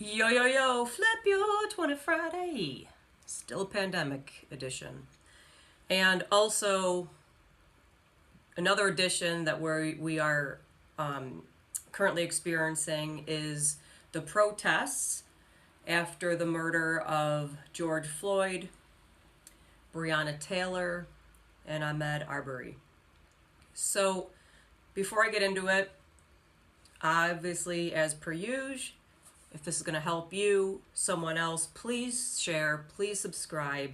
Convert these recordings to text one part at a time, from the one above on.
Yo, yo, yo, flip your 20 Friday. Still pandemic edition. And also another edition that we are currently experiencing is the protests after the murder of George Floyd, Breonna Taylor, and Ahmaud Arbery. So before I get into it, obviously, as per usual, if this is going to help you, someone else, please share, please subscribe.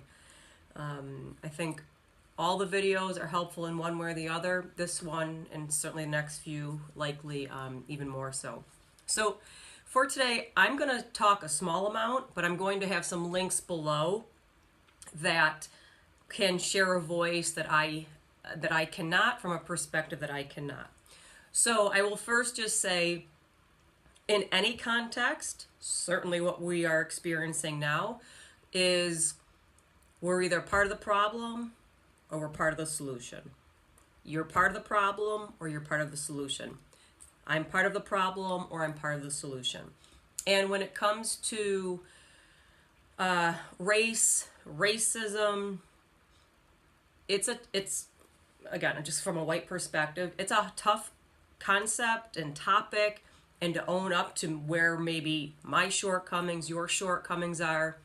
I think all the videos are helpful in one way or the other. This one, and certainly the next few, likely even more so. So for today, I'm going to talk a small amount, but I'm going to have some links below that can share a voice that I cannot, from a perspective that I cannot. So I will first just say, in any context, certainly what we are experiencing now is we're either part of the problem or we're part of the solution. You're part of the problem or you're part of the solution. I'm part of the problem or I'm part of the solution. And when it comes to racism, it's again, just from a white perspective, it's a tough concept and topic, and to own up to where maybe my shortcomings, your shortcomings are.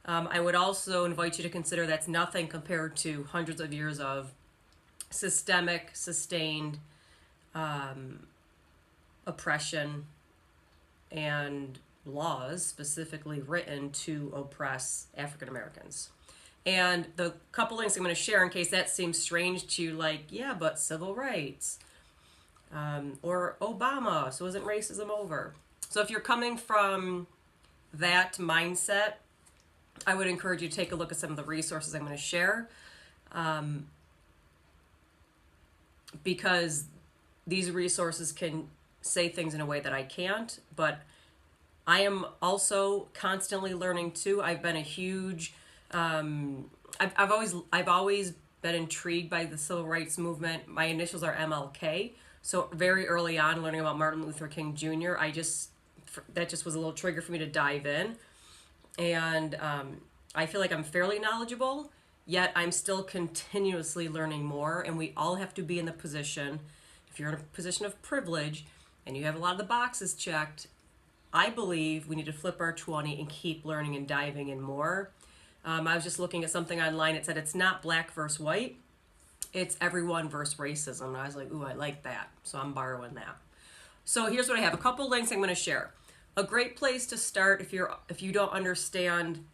I would also invite you to consider that's nothing compared to hundreds of years of systemic, sustained oppression and laws specifically written to oppress African Americans. And the couple links I'm going to share, in case that seems strange to you, like, yeah, but civil rights. Or Obama, so isn't racism over? So if you're coming from that mindset, I would encourage you to take a look at some of the resources I'm going to share, because these resources can say things in a way that I can't, but I am also constantly learning too. I've been a huge, I've always been intrigued by the civil rights movement. My initials are MLK. So very early on, learning about Martin Luther King Jr., that just was a little trigger for me to dive in. And I feel like I'm fairly knowledgeable, yet I'm still continuously learning more. And we all have to be in the position, if you're in a position of privilege and you have a lot of the boxes checked, I believe we need to flip our 20 and keep learning and diving in more. I was just looking at something online. It said it's not black versus white. It's everyone versus racism. And I was like, ooh, I like that. So I'm borrowing that. So here's what I have. A couple links I'm going to share. A great place to start if you don't understand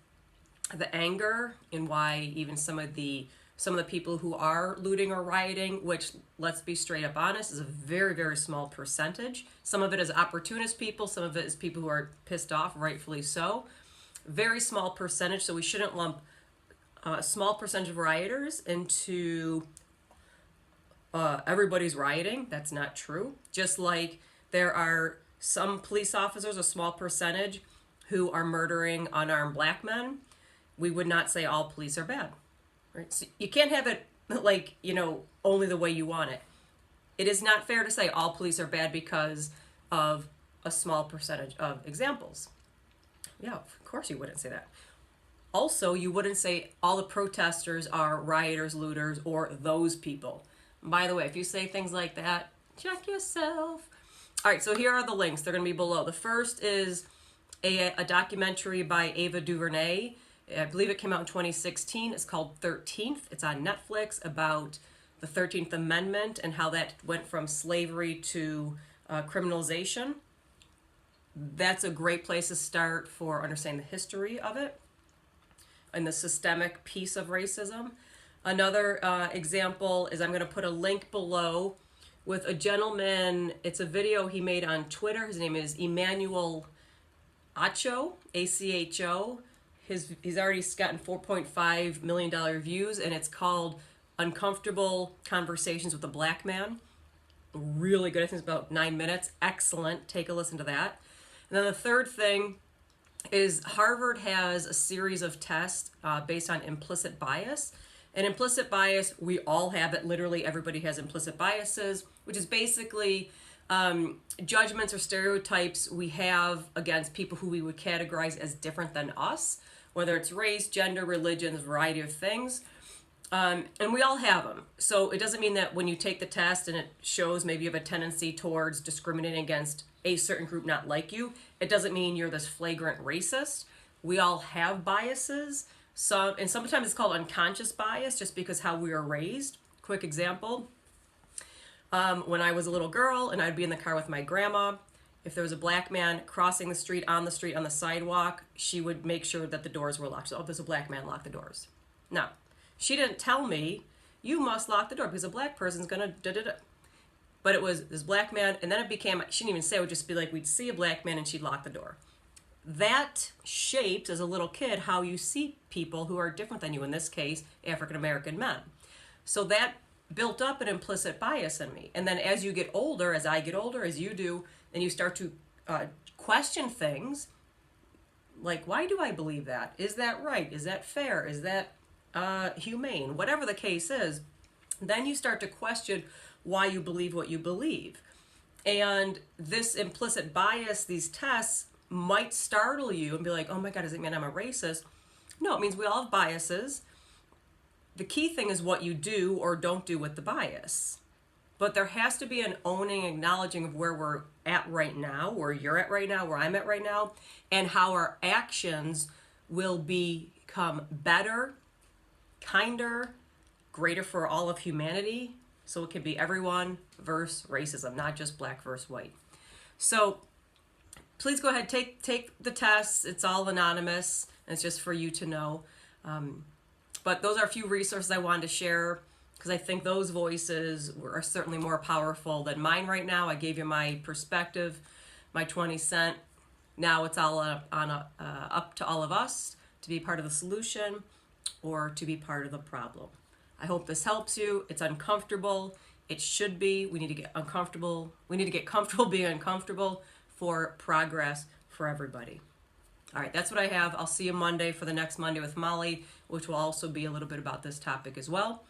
the anger and why even some of the people who are looting or rioting, which, let's be straight up honest, is a very, very small percentage. Some of it is opportunist people. Some of it is people who are pissed off, rightfully so. Very small percentage. So we shouldn't lump a small percentage of rioters into everybody's rioting. That's not true. Just like there are some police officers, a small percentage, who are murdering unarmed black men, we would not say all police are bad. Right? So you can't have it like, only the way you want it. It is not fair to say all police are bad because of a small percentage of examples. Yeah, of course you wouldn't say that. Also, you wouldn't say all the protesters are rioters, looters, or those people. By the way, if you say things like that, check yourself. All right, so here are the links. They're going to be below. The first is a documentary by Ava DuVernay. I believe it came out in 2016. It's called 13th. It's on Netflix, about the 13th Amendment and how that went from slavery to criminalization. That's a great place to start for understanding the history of it and the systemic piece of racism. Another example is, I'm going to put a link below with a gentleman. It's a video he made on Twitter. His name is Emmanuel Acho, ACHO. He's already gotten $4.5 million views, and it's called Uncomfortable Conversations with a Black Man. Really good. I think it's about 9 minutes. Excellent. Take a listen to that. And then the third thing is Harvard has a series of tests based on implicit bias. And implicit bias, we all have it. Literally everybody has implicit biases, which is basically judgments or stereotypes we have against people who we would categorize as different than us, whether it's race, gender, religion, a variety of things. And we all have them. So it doesn't mean that when you take the test and it shows maybe you have a tendency towards discriminating against a certain group not like you, it doesn't mean you're this flagrant racist. We all have biases. And sometimes it's called unconscious bias just because how we were raised. Quick example. When I was a little girl and I'd be in the car with my grandma, if there was a black man crossing the street, on the sidewalk, she would make sure that the doors were locked. So, oh, there's a black man, lock the doors. No, she didn't tell me, you must lock the door because a black person's going to da-da-da. But it was this black man, and then it became, she didn't even say, it would just be like, we'd see a black man and she'd lock the door. That shapes, as a little kid, how you see people who are different than you, in this case, African-American men. So that built up an implicit bias in me. And then as you get older, as I get older, as you do, and you start to question things, like, why do I believe that? Is that right? Is that fair? Is that humane? Whatever the case is, then you start to question why you believe what you believe. And this implicit bias, these tests, might startle you and be like, oh my God, does it mean I'm a racist? No, it means we all have biases. The key thing is what you do or don't do with the bias. But there has to be an owning, acknowledging of where we're at right now, where you're at right now, where I'm at right now, and how our actions will become better, kinder, greater for all of humanity. So it can be everyone versus racism, not just black versus white. So please go ahead, take the tests. It's all anonymous. And it's just for you to know. But those are a few resources I wanted to share because I think those voices are certainly more powerful than mine right now. I gave you my perspective, my 20 cents. Now it's all up to all of us to be part of the solution or to be part of the problem. I hope this helps you. It's uncomfortable. It should be. We need to get uncomfortable. We need to get comfortable being uncomfortable for progress for everybody. All right, that's what I have. I'll see you Monday for the next Monday with Molly, which will also be a little bit about this topic as well.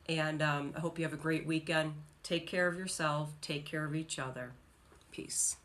And I hope you have a great weekend. Take care of yourself. Take care of each other. Peace.